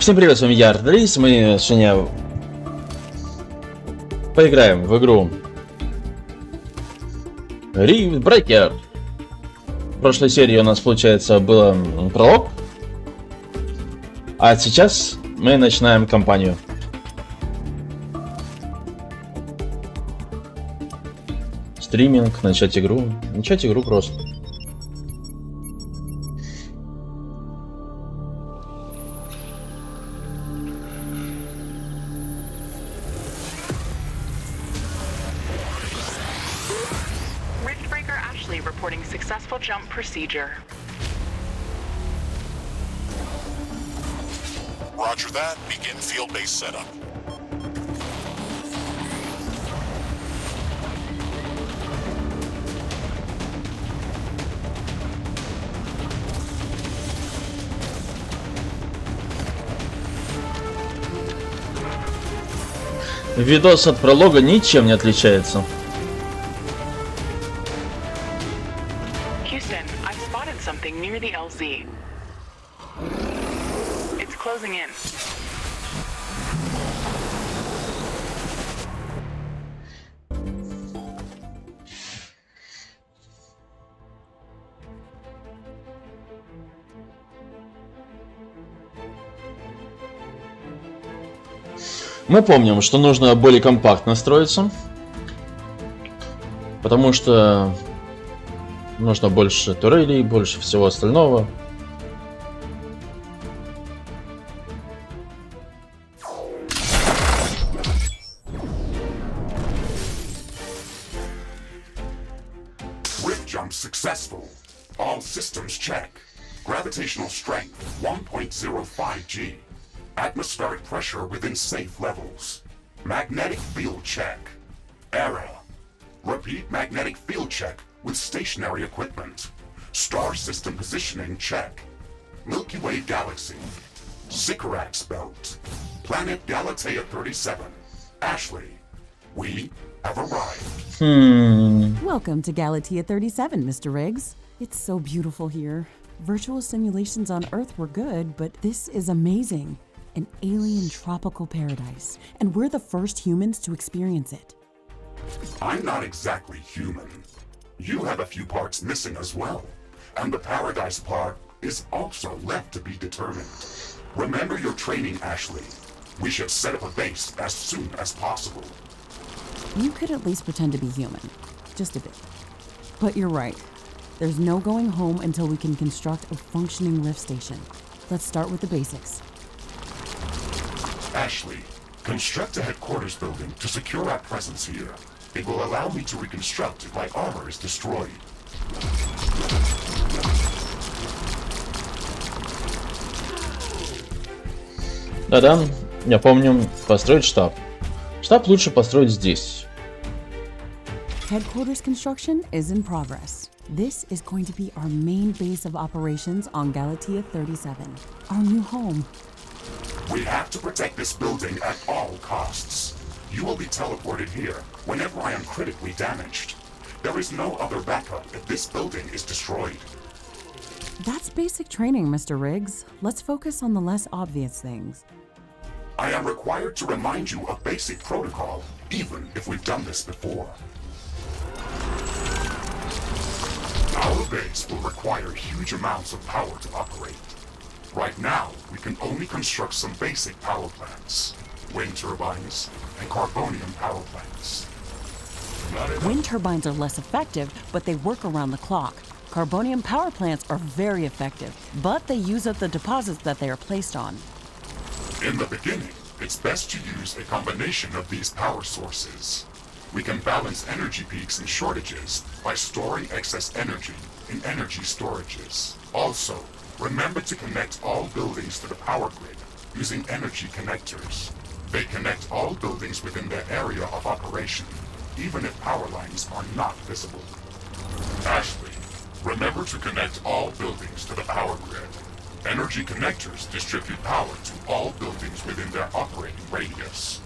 Всем привет, с вами я, Артелис. Мы сегодня поиграем в игру Riftbreaker. В прошлой серии у нас, получается, был пролог, а сейчас мы начинаем кампанию. Стриминг, начать игру. Начать игру просто. Reporting successful jump procedure. Roger that. Begin field-based setup. Видос от пролога ничем не отличается. Something near the LZ. It's closing in. Мы помним, что нужно более компактно строиться, потому что нужно больше турелей, больше всего остального. Rift jump successful. All systems check. Gravitational strength 1.05 G. Atmospheric pressure within safe levels. Magnetic field check. Error. Repeat magnetic field check with stationary equipment. Star system positioning check. Milky Way galaxy. Sycorax belt. Planet Galatea 37. Ashley, we have arrived. Welcome to Galatea 37, Mr. Riggs. It's so beautiful here. Virtual simulations on Earth were good, but this is amazing. An alien tropical paradise, and we're the first humans to experience it. I'm not exactly human. You have a few parts missing as well, and the paradise part is also left to be determined. Remember your training, Ashley. We should set up a base as soon as possible. You could at least pretend to be human. Just a bit. But you're right. There's no going home until we can construct a functioning lift station. Let's start with the basics. Ashley, construct a headquarters building to secure our presence here. It will allow me to reconstruct if my armor is destroyed. Да-да, я помню, построить штаб. Штаб лучше построить здесь. Headquarters construction is in progress. This is going to be our main base of operations on Galatea 37, our new home. We have to protect this building at all costs. You will be teleported here whenever I am critically damaged. There is no other backup if this building is destroyed. That's basic training, Mr. Riggs. Let's focus on the less obvious things. I am required to remind you of basic protocol, even if we've done this before. Our base will require huge amounts of power to operate. Right now, we can only construct some basic power plants. Wind turbines and carbonium power plants. Wind turbines are less effective, but they work around the clock. Carbonium power plants are very effective, but they use up the deposits that they are placed on. In the beginning, it's best to use a combination of these power sources. We can balance energy peaks and shortages by storing excess energy in energy storages. Also, remember to connect all buildings to the power grid using energy connectors. They connect all buildings within their area of operation, even if power lines are not visible. Ashley, remember to connect all buildings to the power grid. Energy connectors distribute power to all buildings within their operating radius.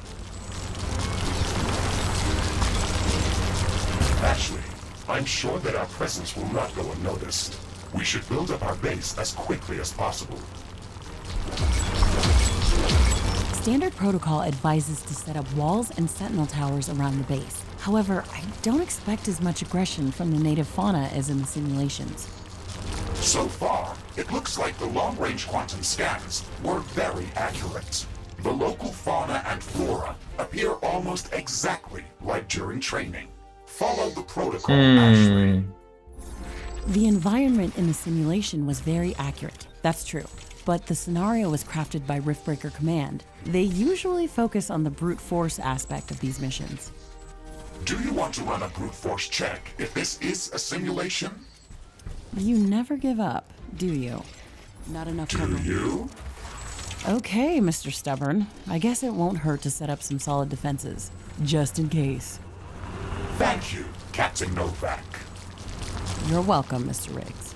Ashley, I'm sure that our presence will not go unnoticed. We should build up our base as quickly as possible. Standard protocol advises to set up walls and sentinel towers around the base. However, I don't expect as much aggression from the native fauna as in the simulations. So far, it looks like the long-range quantum scans were very accurate. The local fauna and flora appear almost exactly like during training. Follow the protocol, Ashley. The environment in the simulation was very accurate, that's true. But the scenario was crafted by Riftbreaker Command. They usually focus on the brute force aspect of these missions. Do you want to run a brute force check if this is a simulation? You never give up, do you? Not enough Do cover. you? Okay, Mr. Stubborn. I guess it won't hurt to set up some solid defenses, just in case. Thank you, Captain Novak. You're welcome, Mr. Riggs.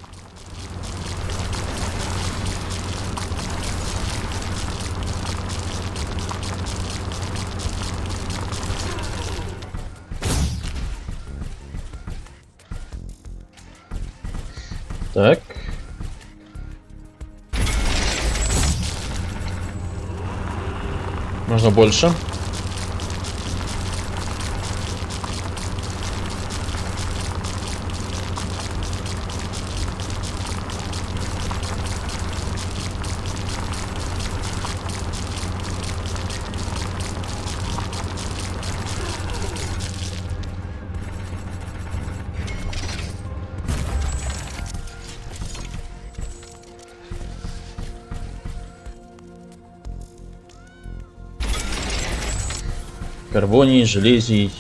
Так. Можно больше. Карбоний, железий.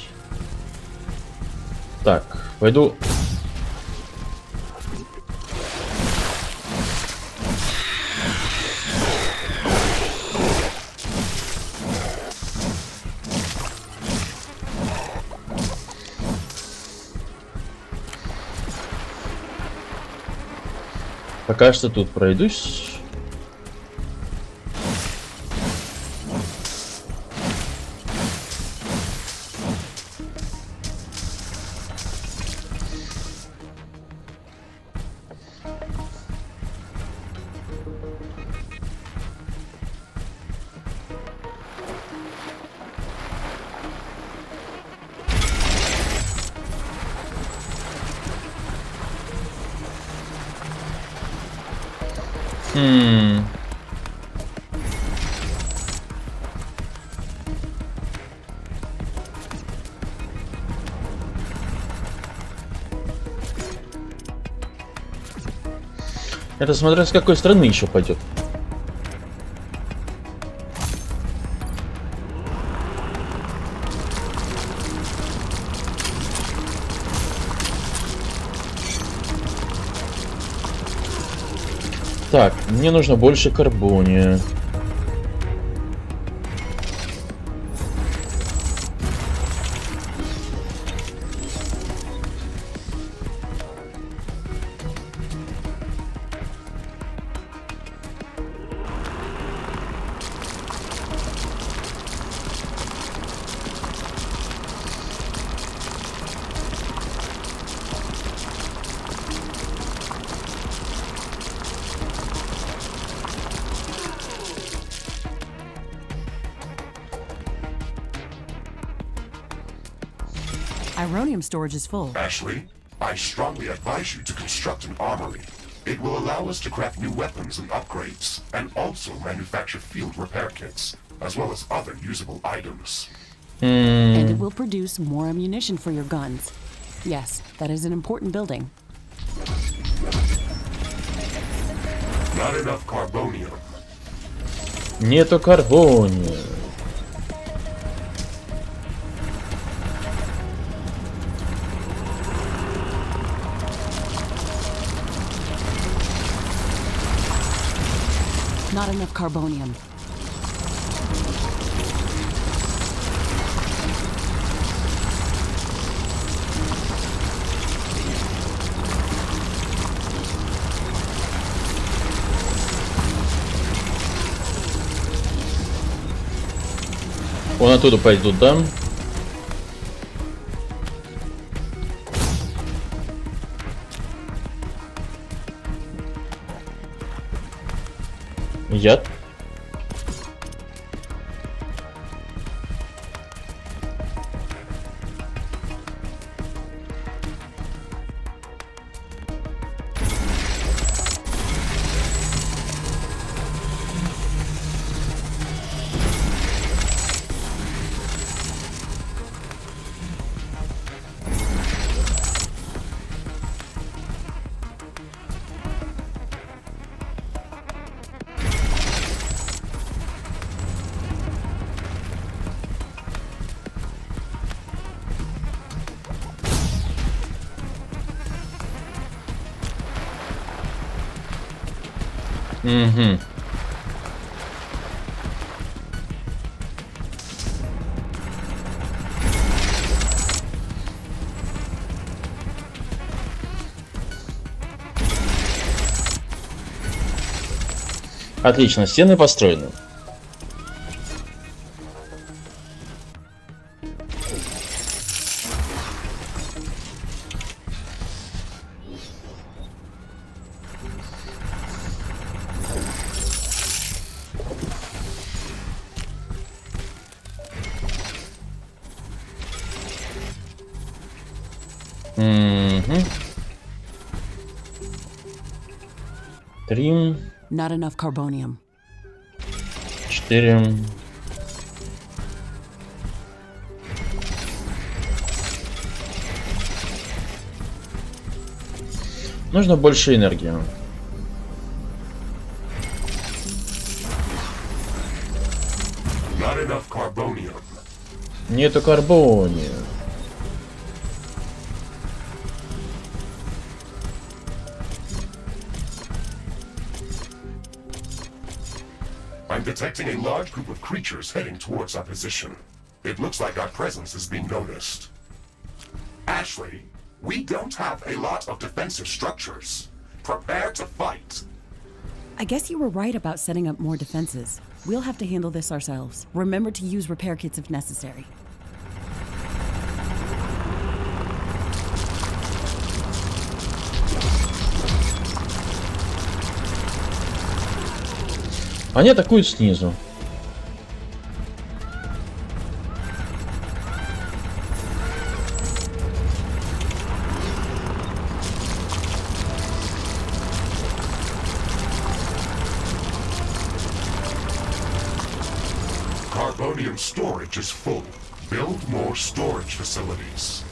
Так, пойду. Пока что тут пройдусь. Это смотря с какой страны еще пойдет. Так, мне нужно больше карбония. Ironium storage is full. Ashley, I strongly advise you to construct an armory. It will allow us to craft new weapons and upgrades, and also manufacture field repair kits, as well as other usable items. And it will produce more ammunition for your guns. Yes, that is an important building. Not enough carbonium. Нету карбония. Not enough carbonium. Вон оттуда пойдут, да? Яд. Угу. Отлично, стены построены. Угу. 3, Not enough carbonium. 4. Нужно больше энергии. Not enough carbonium. Нету карбония. I'm detecting a large group of creatures heading towards our position. It looks like our presence is being noticed. Ashley, we don't have a lot of defensive structures. Prepare to fight. I guess you were right about setting up more defenses. We'll have to handle this ourselves. Remember to use repair kits if necessary. Они атакуют снизу. Carbonium storage is full. Build more storage facilities.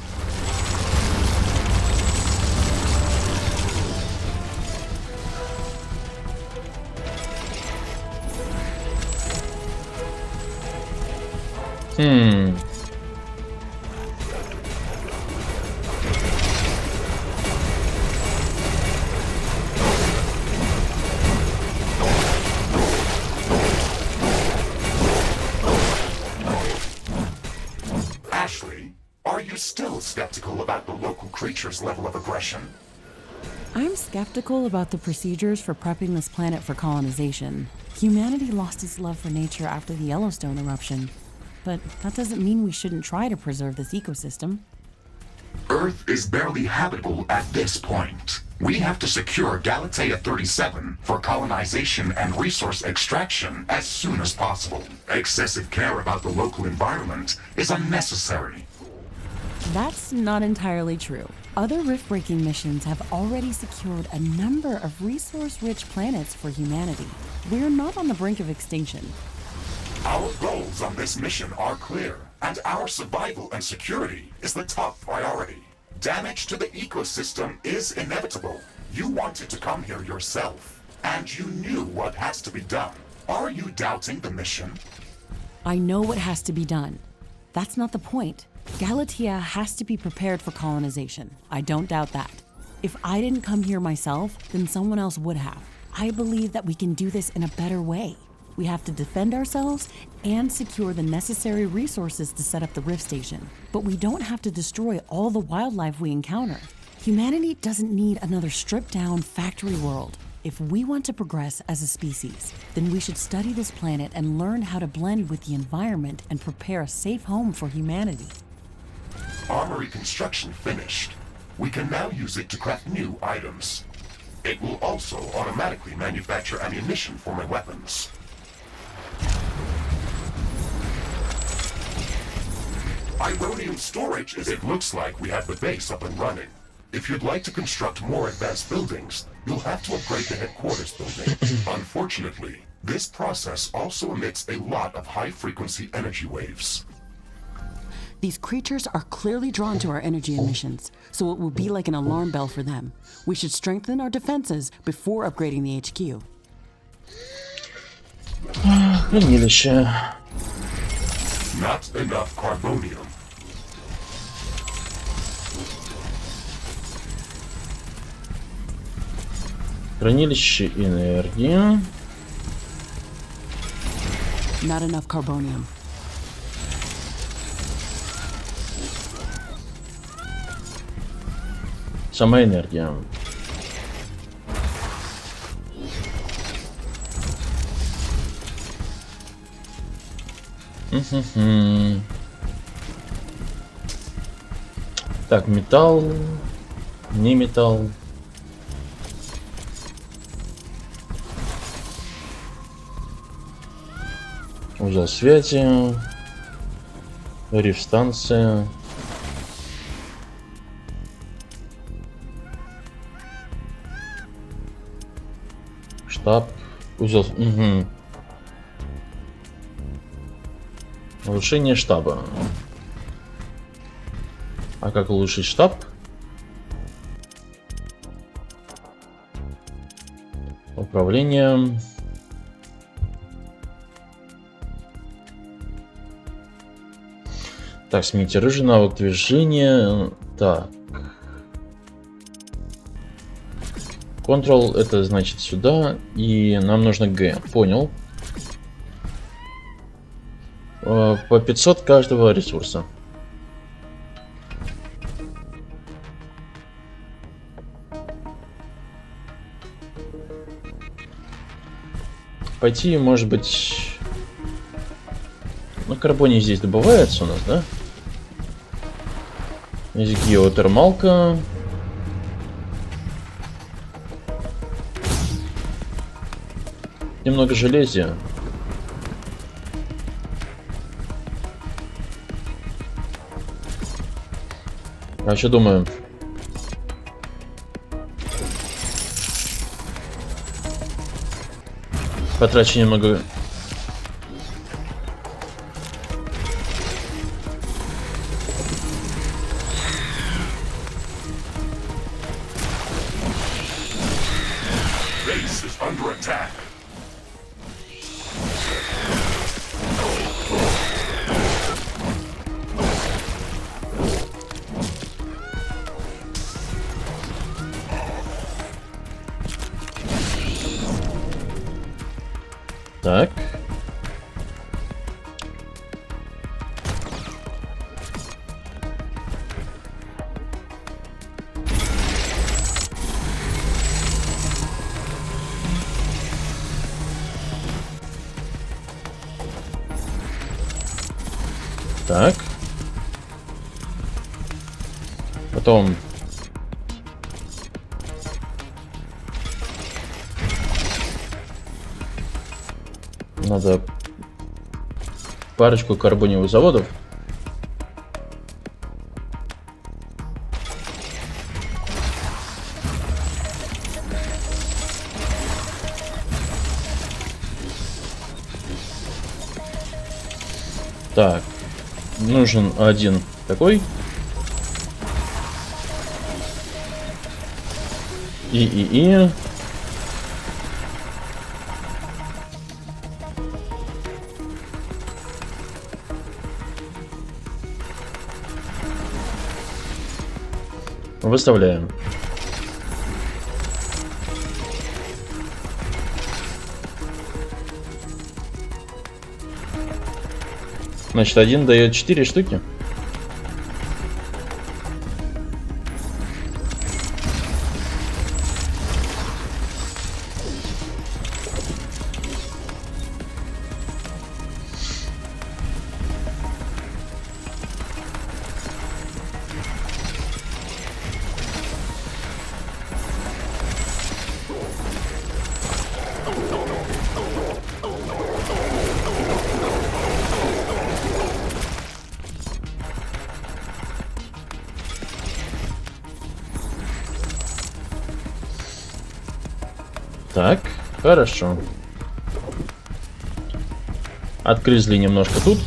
Ashley, are you still skeptical about the local creature's level of aggression? I'm skeptical about the procedures for prepping this planet for colonization. Humanity lost its love for nature after the Yellowstone eruption. But that doesn't mean we shouldn't try to preserve this ecosystem. Earth is barely habitable at this point. We have to secure Galatea 37 for colonization and resource extraction as soon as possible. Excessive care about the local environment is unnecessary. That's not entirely true. Other rift-breaking missions have already secured a number of resource-rich planets for humanity. We're not on the brink of extinction. Our goals on this mission are clear, and our survival and security is the top priority. Damage to the ecosystem is inevitable. You wanted to come here yourself, and you knew what has to be done. Are you doubting the mission? I know what has to be done. That's not the point. Galatea has to be prepared for colonization. I don't doubt that. If I didn't come here myself, then someone else would have. I believe that we can do this in a better way. We have to defend ourselves and secure the necessary resources to set up the Rift Station. But we don't have to destroy all the wildlife we encounter. Humanity doesn't need another stripped-down factory world. If we want to progress as a species, then we should study this planet and learn how to blend with the environment and prepare a safe home for humanity. Armory construction finished. We can now use it to craft new items. It will also automatically manufacture ammunition for my weapons. Ironium storage is... It looks like we have the base up and running. If you'd like to construct more advanced buildings, you'll have to upgrade the headquarters building. Unfortunately, this process also emits a lot of high-frequency energy waves. These creatures are clearly drawn to our energy emissions, so it will be like an alarm bell for them. We should strengthen our defenses before upgrading the HQ. Хранилище. Not enough carbonium. Хранилище энергии. Not enough carbonium. Сама энергия. Так, металл, не металл. Узел связи, риф-станция. Штаб, узел. Улучшение штаба. А как улучшить штаб? Управление. Так, смените рыжий навык движения. Так. Ctrl это значит сюда. И нам нужно G. Понял. По 500 каждого ресурса. Пойти, может быть... Ну, карбоний здесь добывается у нас, да? Есть геотермалка. Немного железя. А что думаю? Потрачу немного. Base is under attack. Так. Так. Потом. Надо парочку карбониевых заводов. Так, нужен один такой. И. Выставляем. Значит, один дает 4 штуки. Так, хорошо. Отгрызли немножко тут.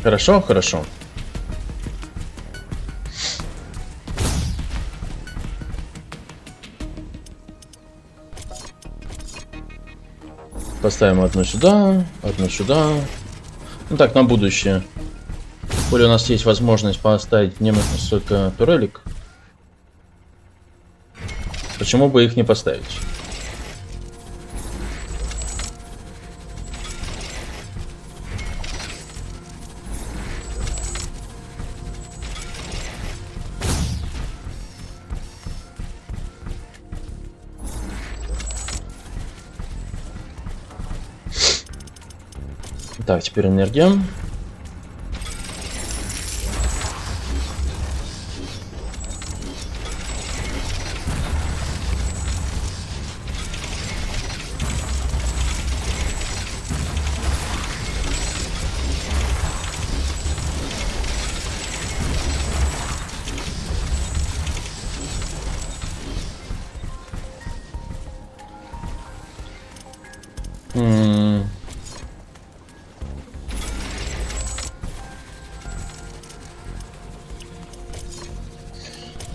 Хорошо, хорошо. Поставим одну сюда, одну сюда. Ну так, на будущее. Коли у нас есть возможность поставить несколько турелек, почему бы их не поставить? Так, теперь энергия.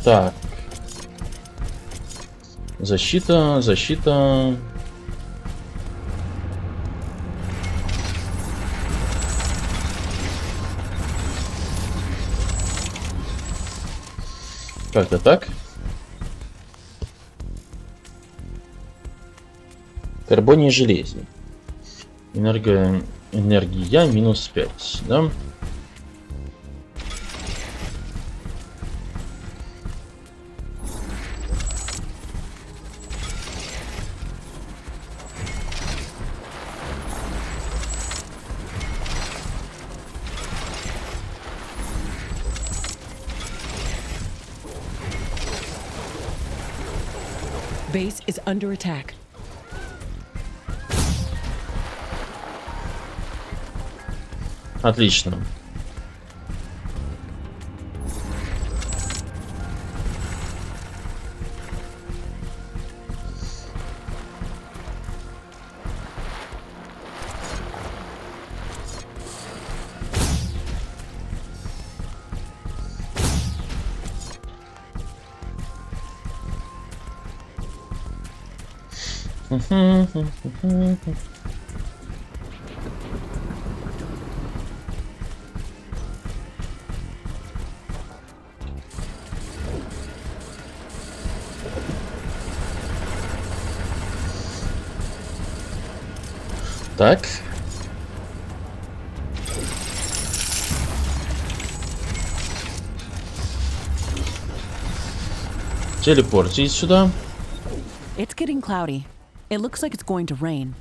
Так. Защита, защита. Как-то так. Карбоний и железный. Энергия минус 5, да? Base is under attack. Отлично. Так. Телепортить сюда. It's getting cloudy. It looks like it's going to rain.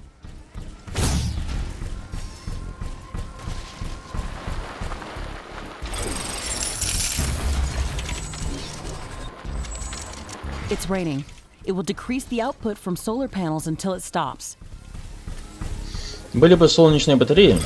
It's raining. It will decrease the output from solar panels until it stops. Были бы солнечные батареи.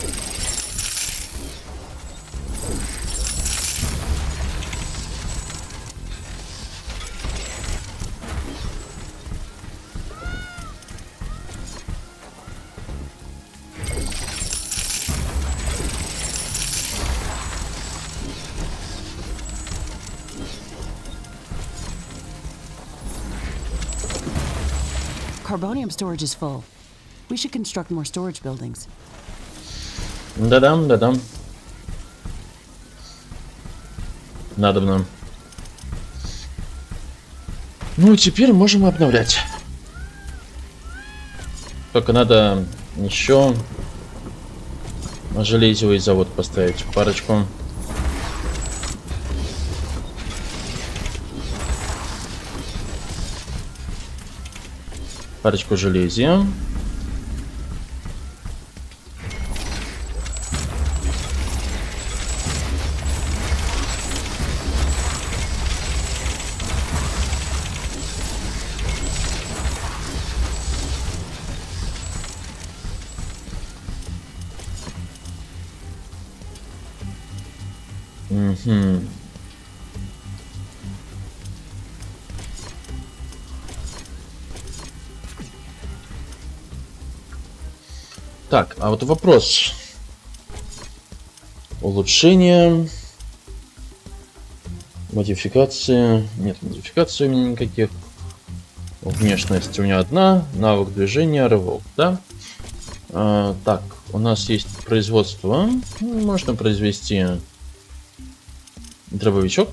Carbonium storage is full. We should construct more storage buildings. Да-дам, да-дам. Надобно. Ну, теперь можем обновлять. Только надо еще железевый завод поставить. Парочку. Парочку железия. Так, а вот вопрос. Улучшение. Модификации. Нет, модификаций у меня никаких. Внешность у меня одна. Навык движения, рывок, да? Так, у нас есть производство. Можно произвести дробовичок.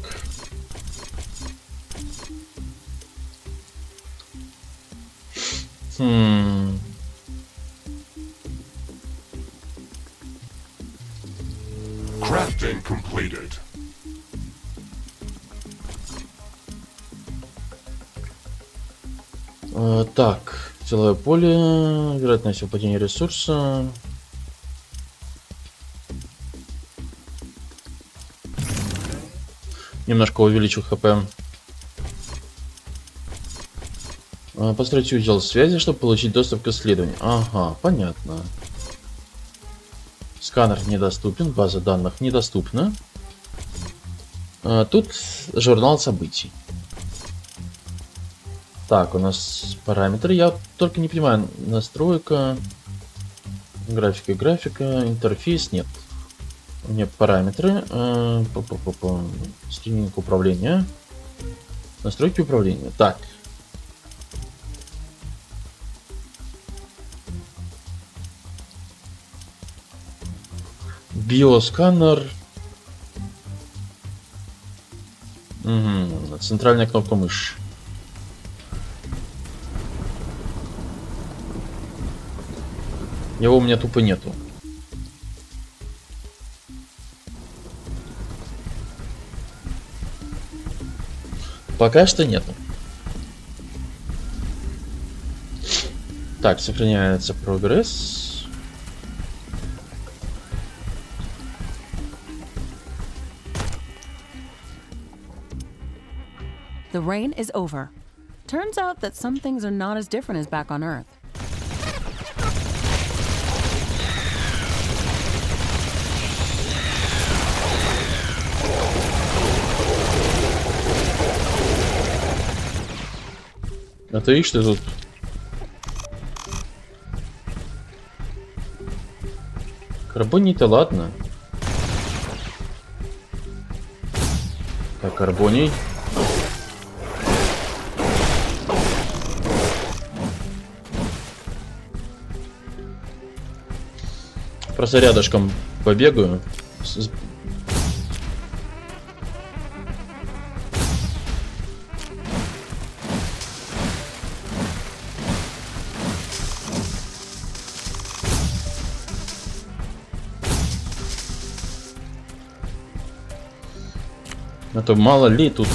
Crafting completed. Так, силовое поле, вероятность выпадения ресурса. Немножко увеличу ХП. Построить узел связи, чтобы получить доступ к исследованию. Ага, понятно. Сканер недоступен, база данных недоступна. Тут журнал событий. Так, у нас параметры. Я только не понимаю. Настройка. Графика. Интерфейс нет. У меня параметры. Стриминг управления. Настройки управления. Так. Биосканер. Угу. Центральная кнопка мыши. Его у меня тупо нету. Пока что нету. Так, сохраняется прогресс. The rain is over. Turns out that some things are not as different as back on Earth. А ты видишь, что тут? Карбоний-то ладно. Так, карбоний. Просто рядышком побегаю. А то мало ли тут.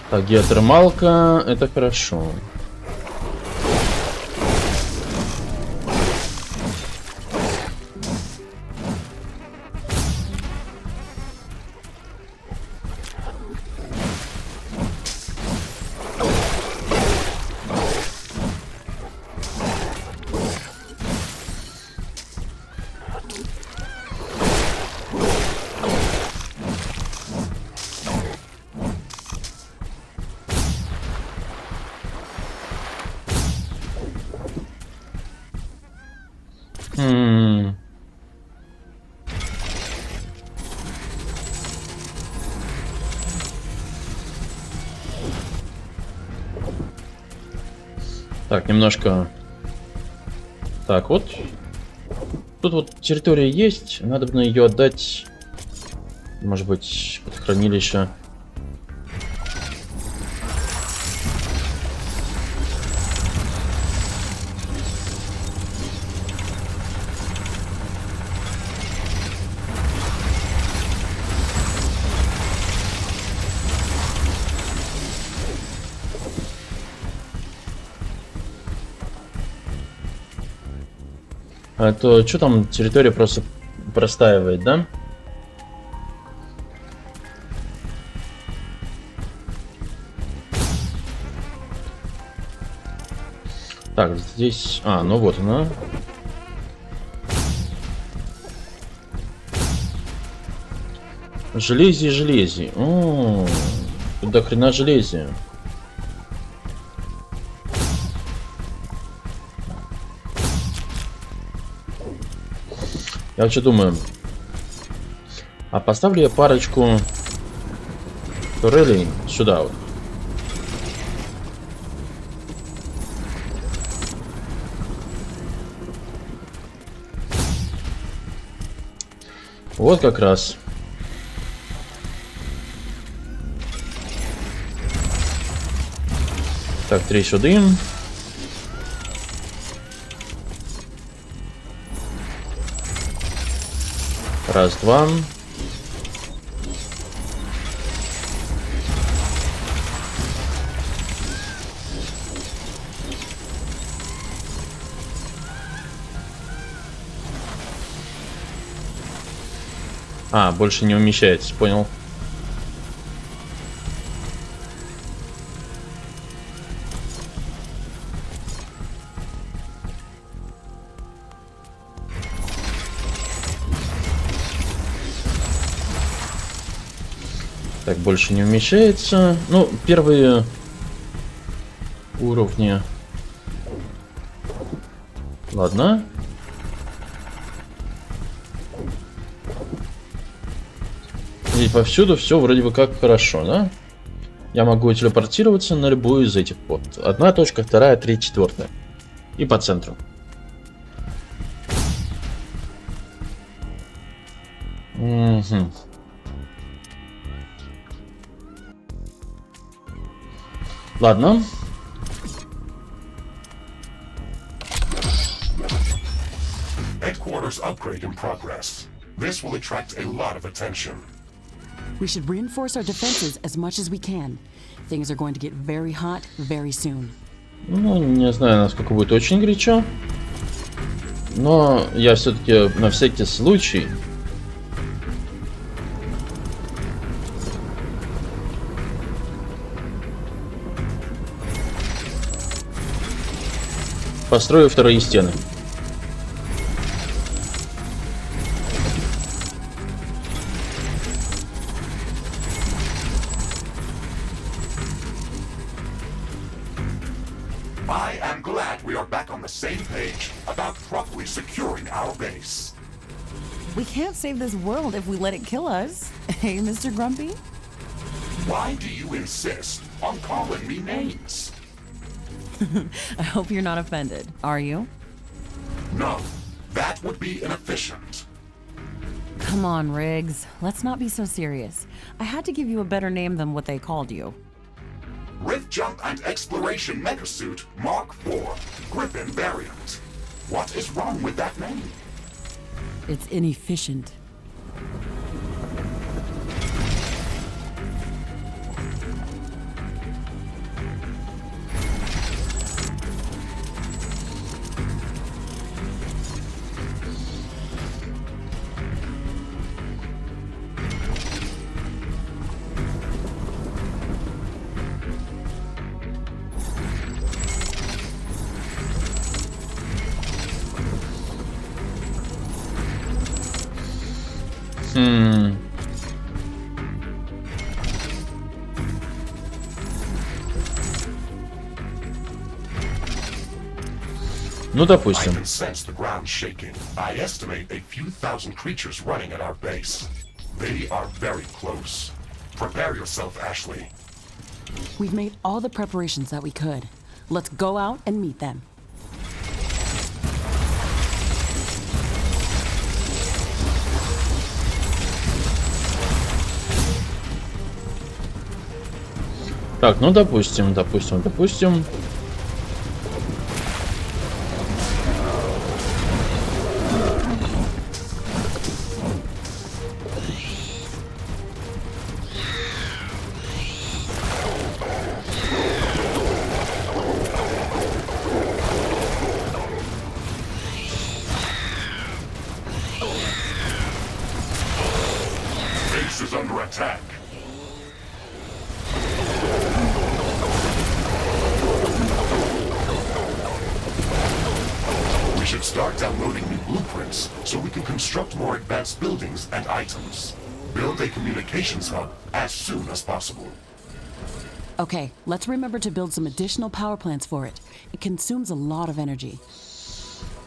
Так, геотермалка, это хорошо. Так, немножко. Так, вот. Тут вот территория есть. Надо бы ее отдать. Может быть, под хранилище. А то что там территория просто простаивает, да? Так, здесь... А, ну вот она. Железие. О, тут до хрена железия. Я вообще думаю, а поставлю я парочку турелей сюда вот. Вот как раз. Так, 3 сюда. Раз, два. А, больше не умещается, понял. Так, больше не умещается. Ну, первые уровни. Ладно. И повсюду все вроде бы как хорошо, да? Я могу телепортироваться на любую из этих вот. Одна точка, вторая, третья, четвертая. И по центру. Угу. Ладно. Headquarters upgrade in progress. This will attract a lot of attention. We should reinforce our defenses as much as we can. Things are going to get very hot very soon. Ну, не знаю, насколько будет очень горячо. Но я все-таки на всякий случай построю вторые стены. I am glad we are back on the same page about properly securing our base. We can't save this world if we let it kill us. Hey, Mr. Grumpy? Why do you insist on calling me names? I hope you're not offended. Are you? No, that would be inefficient. Come on, Riggs. Let's not be so serious. I had to give you a better name than what they called you. Rift Jump and Exploration Megasuit Mark IV, Griffin variant. What is wrong with that name? It's inefficient. Ну, I допустим. can sense the ground shaking. I estimate a few thousand creatures running at our base. They are very close. Prepare yourself, Ashley. We've made all the preparations that we could. Let's go out and meet them. Так, ну допустим. Base is under attack. We should start downloading new blueprints so we can construct more advanced buildings and items. Build a communications hub as soon as possible. Okay, let's remember to build some additional power plants for it. It consumes a lot of energy.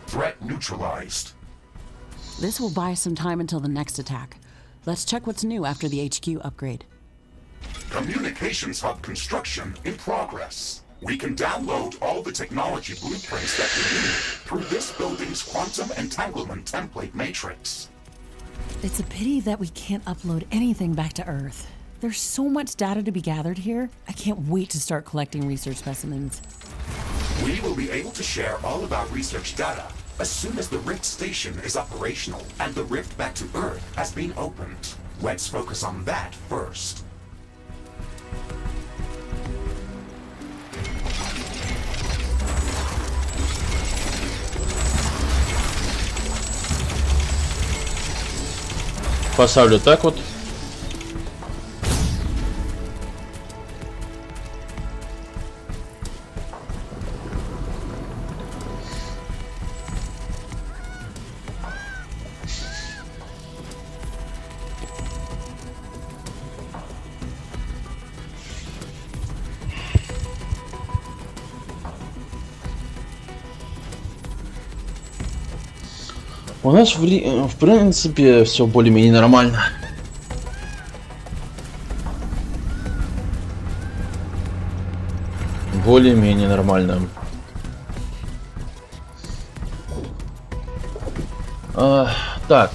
Threat neutralized. This will buy us some time until the next attack. Let's check what's new after the HQ upgrade. Communications hub construction in progress. We can download all the technology blueprints that we need through this building's quantum entanglement template matrix. It's a pity that we can't upload anything back to Earth. There's so much data to be gathered here. I can't wait to start collecting research specimens. We will be able to share all of our research data as soon as the Rift station is operational and the rift back to Earth has been opened. Let's focus on that first. Поставлю так вот. У нас в принципе все более-менее нормально. Более-менее нормально. Так.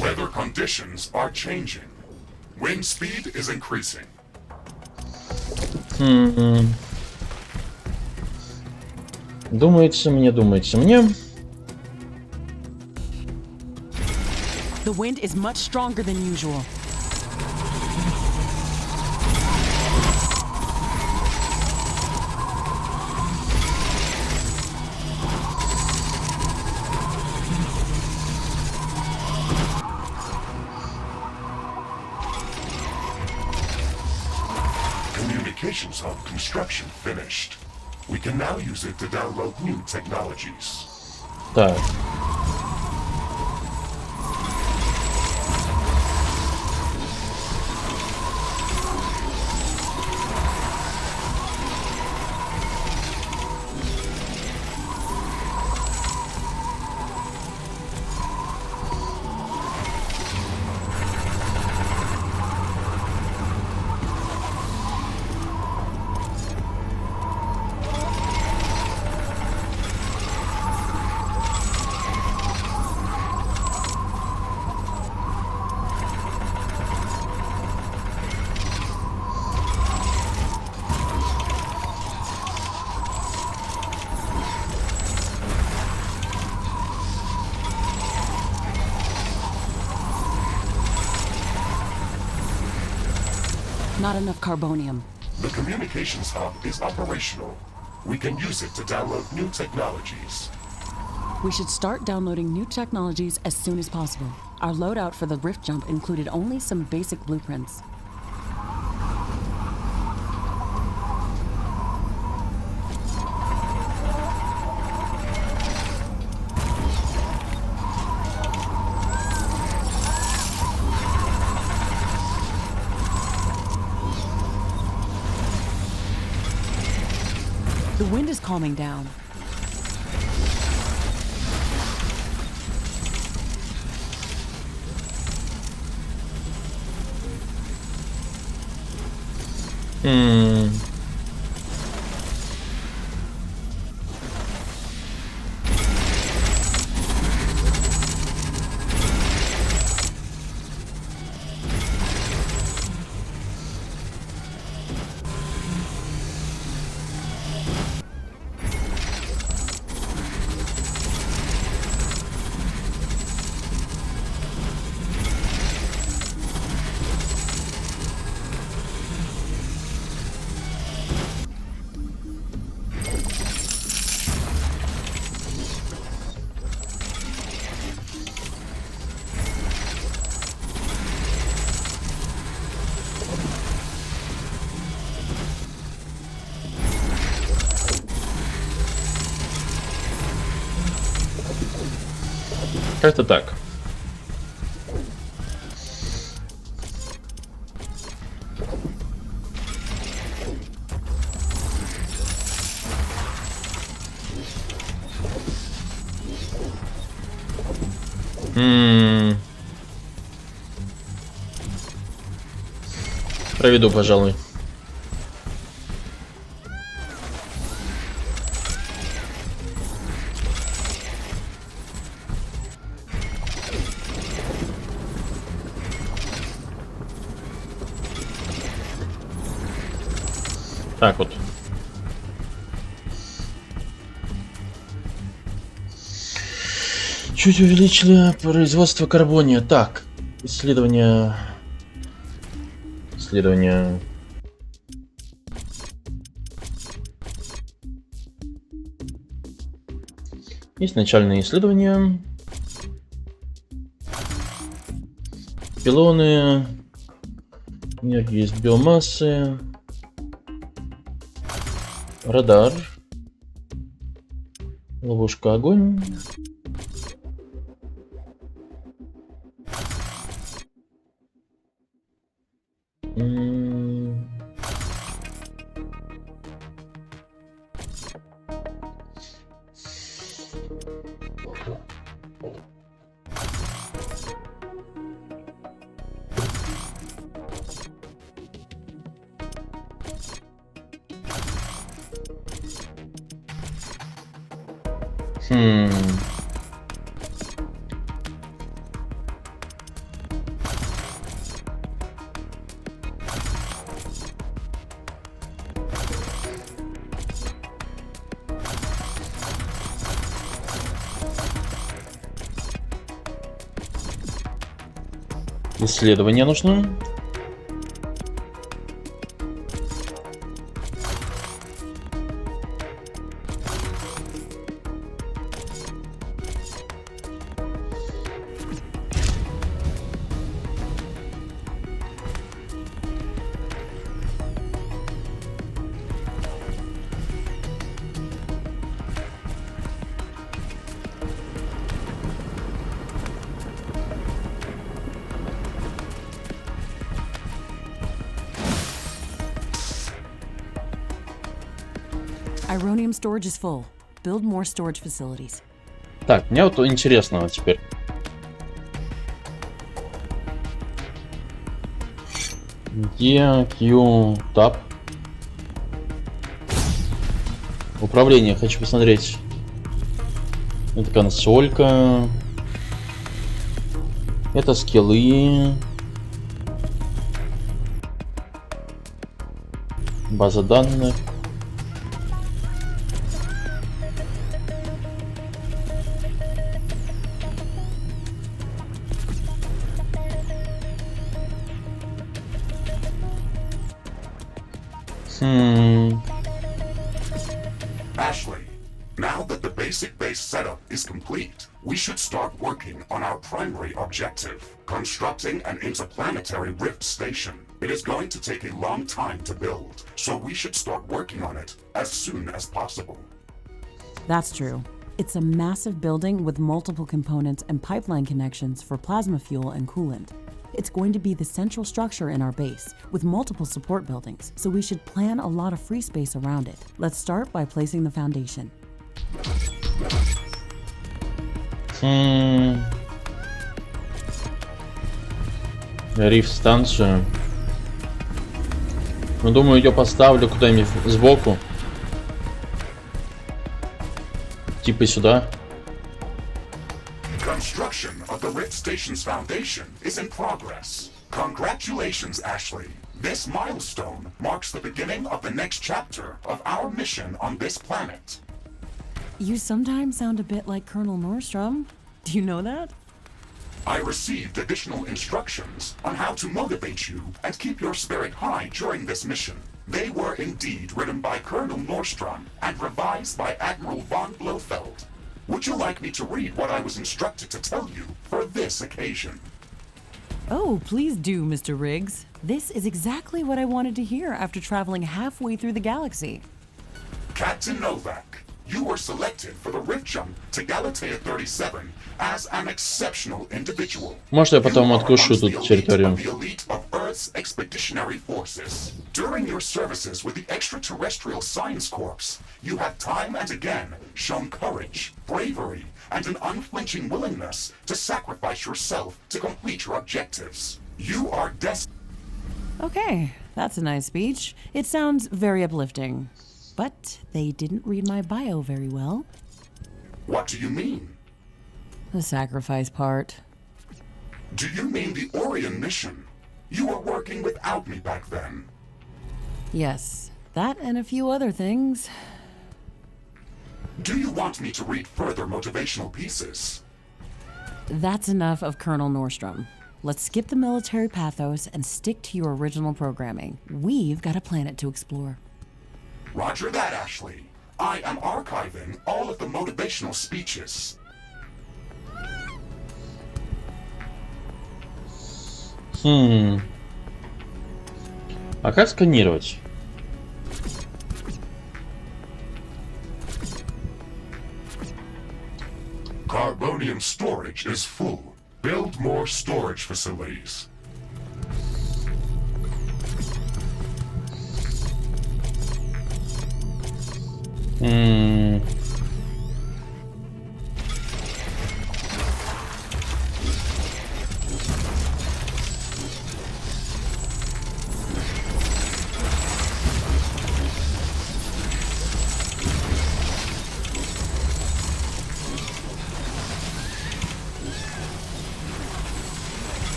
Weather conditions are changing. Wind speed is increasing. Думается мне. The wind is much stronger than usual. Communications hub construction finished. We can now use it to download new technologies. Так. Not enough carbonium. The communications hub is operational. We can use it to download new technologies. We should start downloading new technologies as soon as possible. Our loadout for the rift jump included only some basic blueprints. The wind is calming down. Как-то так. Проведу, пожалуй. Так вот. Чуть увеличили производство карбония. Так, исследование. Есть начальные исследования. Пилоны. Энергия из биомассы. Радар. Ловушка огонь. Исследование нужно. Ironium storage is full. Build more storage facilities. Так, мне вот интересно теперь. Где Q Tab? Управление, хочу посмотреть. Это консолька. Это скиллы. База данных. Ashley, now that the basic base setup is complete, we should start working on our primary objective, constructing an interplanetary rift station. It is going to take a long time to build, so we should start working on it as soon as possible. That's true. It's a massive building with multiple components and pipeline connections for plasma fuel and coolant. It's going to be the central structure in our base, with multiple support buildings, so we should plan a lot of free space around it. Let's start by placing the foundation. Рифт-станцию. Ну, думаю, ее поставлю куда-нибудь сбоку. Типа сюда. Construction of the Rift Station's foundation is in progress. Congratulations, Ashley. This milestone marks the beginning of the next chapter of our mission on this planet. You sometimes sound a bit like Colonel Nordstrom. Do you know that? I received additional instructions on how to motivate you and keep your spirit high during this mission. They were indeed written by Colonel Nordstrom and revised by Admiral von Blofeld. Would you like me to read what I was instructed to tell you for this occasion? Oh, please do, Mr. Riggs. This is exactly what I wanted to hear after traveling halfway through the galaxy. Captain Novak, you were selected for the Rift Jump to Galatea 37 as an exceptional individual. Может, я потом откушу тут территорию. The elite of Earth's expeditionary forces. During your services with the Extraterrestrial Science Corps, you have time and again shown courage, bravery, and an unflinching willingness to sacrifice yourself to complete your objectives. You are destined. Okay, that's a nice speech. It sounds very uplifting. But they didn't read my bio very well. What do you mean? The sacrifice part. Do you mean the Orion mission? You were working without me back then. Yes, That and a few other things. Do you want me to read further motivational pieces? That's enough of Colonel Nordstrom. Let's skip the military pathos and stick to your original programming. We've got a planet to explore. Roger that, Ashley. I am archiving all of the motivational speeches. А как сканировать? Carbonium storage is full. Build more storage facilities.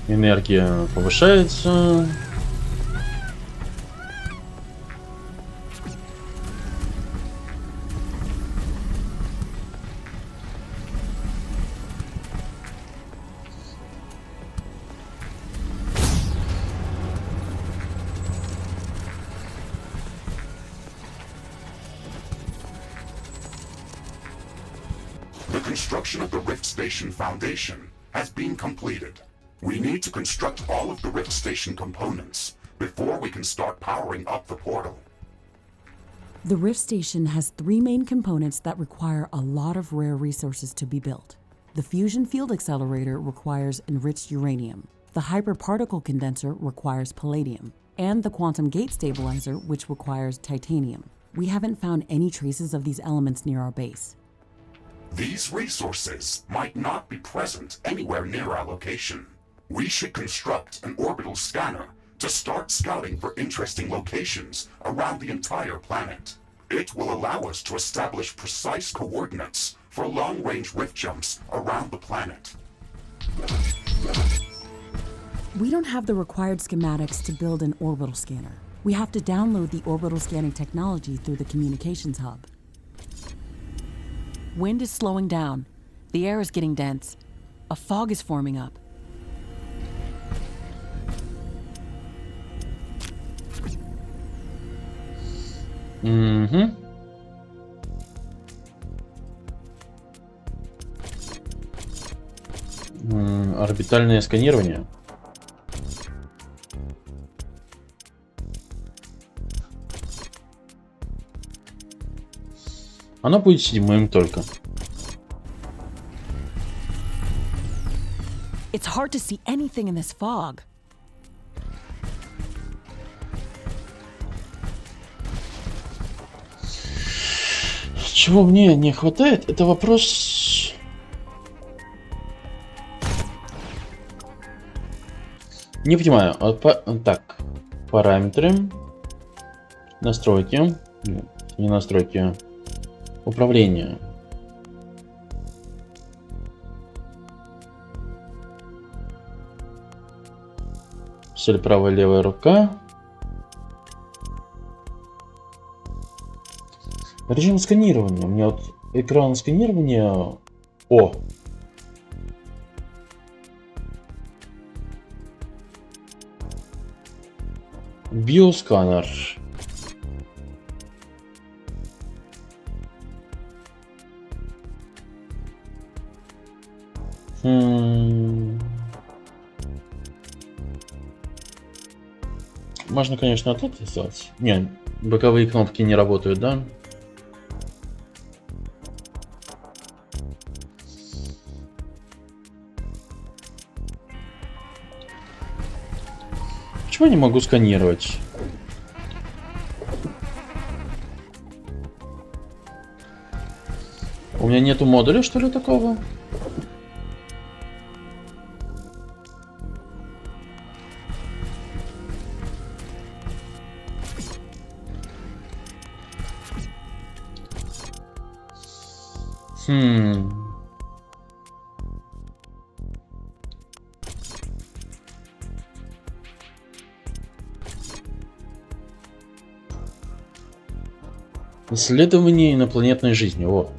Энергия повышается. The construction of the Rift Station Foundation has been completed. We need to construct all of the Rift Station components before we can start powering up the portal. The Rift Station has 3 main components that require a lot of rare resources to be built. The Fusion Field Accelerator requires enriched uranium. The Hyperparticle Condenser requires palladium. And the Quantum Gate Stabilizer, which requires titanium. We haven't found any traces of these elements near our base. These resources might not be present anywhere near our location. We should construct an orbital scanner to start scouting for interesting locations around the entire planet. It will allow us to establish precise coordinates for long-range rift jumps around the planet. We don't have the required schematics to build an orbital scanner. We have to download the orbital scanning technology through the communications hub. Wind is slowing down. The air is getting dense. A fog is forming up. Орбитальное сканирование. Оно будет 7-м только. It's hard to see anything in this fog. Чего мне не хватает, это вопрос... Не понимаю. Так, параметры, настройки, не настройки, управление. Все ли правая, левая рука? Режим сканирования. У меня вот экран сканирования. О! Биосканер. Можно, конечно, вот это сделать. Не, боковые кнопки не работают, да? Почему я не могу сканировать? У меня нету модуля, что ли, такого? Исследование инопланетной жизни. О.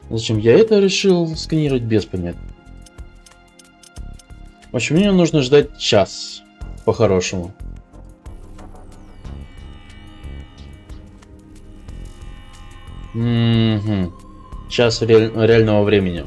Зачем я это решил сканировать, без понятия. В общем, мне нужно ждать час, по-хорошему. Час реального времени.